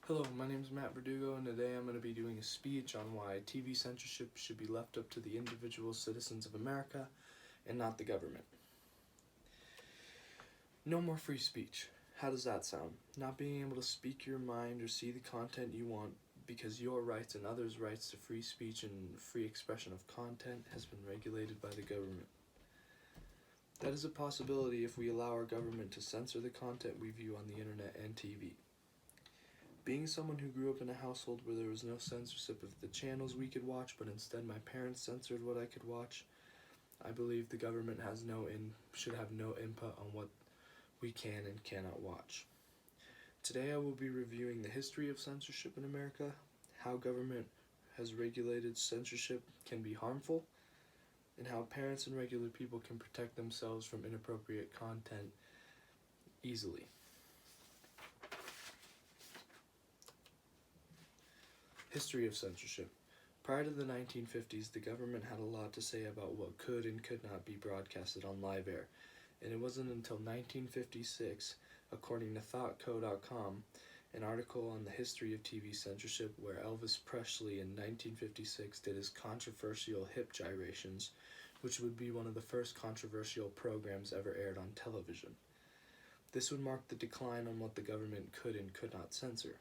Hello, my name is Matt Verdugo, and today I'm going to be doing a speech on why TV censorship should be left up to the individual citizens of America and not the government. No more free speech. How does that sound? Not being able to speak your mind or see the content you want because your rights and others' rights to free speech and free expression of content has been regulated by the government. That is a possibility if we allow our government to censor the content we view on the internet and TV. Being someone who grew up in a household where there was no censorship of the channels we could watch, but instead my parents censored what I could watch, I believe the government should have no input on what we can and cannot watch. Today I will be reviewing the history of censorship in America, how government has regulated censorship can be harmful, and how parents and regular people can protect themselves from inappropriate content easily. History of censorship. Prior to the 1950s, the government had a lot to say about what could and could not be broadcasted on live air, and it wasn't until 1956, according to ThoughtCo.com, an article on the history of TV censorship where Elvis Presley in 1956 did his controversial hip gyrations, which would be one of the first controversial programs ever aired on television. This would mark the decline on what the government could and could not censor.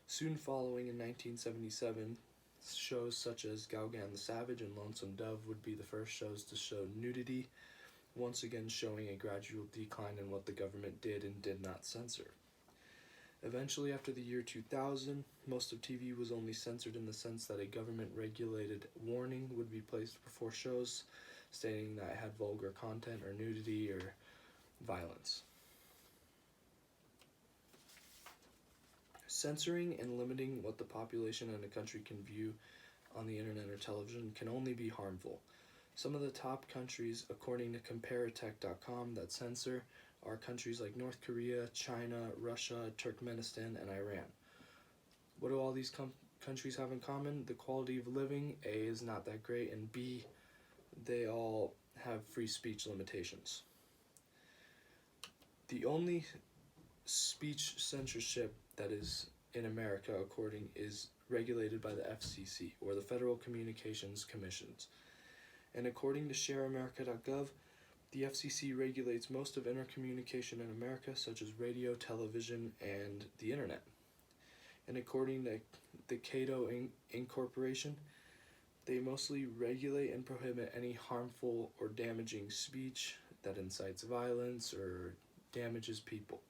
Soon following, in 1977, shows such as Galgan the Savage and Lonesome Dove would be the first shows to show nudity, once again showing a gradual decline in what the government did and did not censor. Eventually, after the year 2000, most of TV was only censored in the sense that a government-regulated warning would be placed before shows, stating that it had vulgar content or nudity or violence. Censoring and limiting what the population in a country can view on the internet or television can only be harmful. Some of the top countries, according to Comparatech.com, that censor are countries like North Korea, China, Russia, Turkmenistan, and Iran. What do all these countries have in common? The quality of living, A, is not that great, and B, they all have free speech limitations. The only speech censorship that is in America, is regulated by the FCC, or the Federal Communications Commissions. And according to shareamerica.gov, the FCC regulates most of intercommunication in America, such as radio, television, and the internet. And according to the Cato Incorporation, they mostly regulate and prohibit any harmful or damaging speech that incites violence or damages people.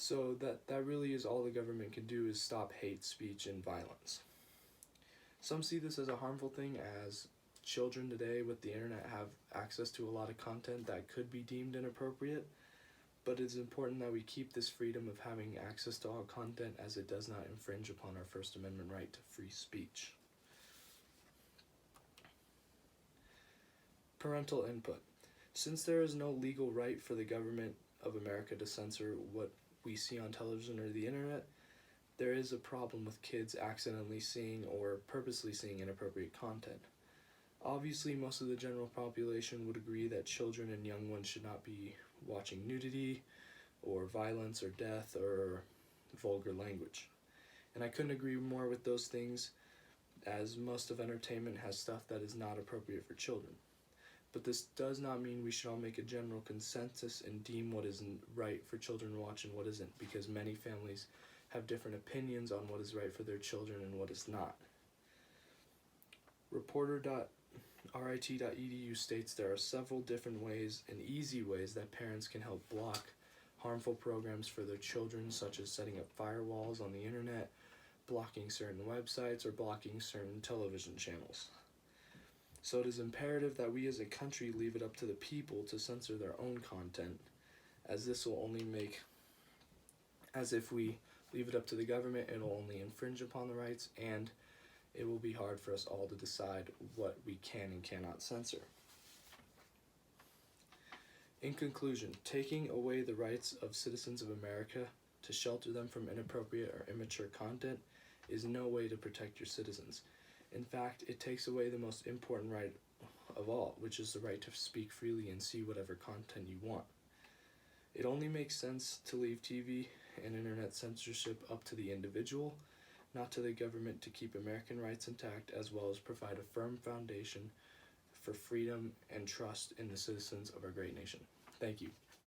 So that really is all the government can do, is stop hate speech and violence. Some see this as a harmful thing, as children today with the internet have access to a lot of content that could be deemed inappropriate, but it's important that we keep this freedom of having access to all content, as it does not infringe upon our First Amendment right to free speech. Parental input. Since there is no legal right for the government of America to censor what we see on television or the internet, there is a problem with kids accidentally seeing or purposely seeing inappropriate content. Obviously, most of the general population would agree that children and young ones should not be watching nudity or violence or death or vulgar language. And I couldn't agree more with those things, as most of entertainment has stuff that is not appropriate for children. But this does not mean we should all make a general consensus and deem what is right for children to watch and what isn't, because many families have different opinions on what is right for their children and what is not. Reporter.rit.edu states there are several different ways and easy ways that parents can help block harmful programs for their children, such as setting up firewalls on the internet, blocking certain websites, or blocking certain television channels. So it is imperative that we as a country leave it up to the people to censor their own content, as this will only as if we leave it up to the government, it will only infringe upon the rights, and it will be hard for us all to decide what we can and cannot censor. In conclusion, taking away the rights of citizens of America to shelter them from inappropriate or immature content is no way to protect your citizens. In fact, it takes away the most important right of all, which is the right to speak freely and see whatever content you want. It only makes sense to leave TV and internet censorship up to the individual, not to the government, to keep American rights intact, as well as provide a firm foundation for freedom and trust in the citizens of our great nation. Thank you.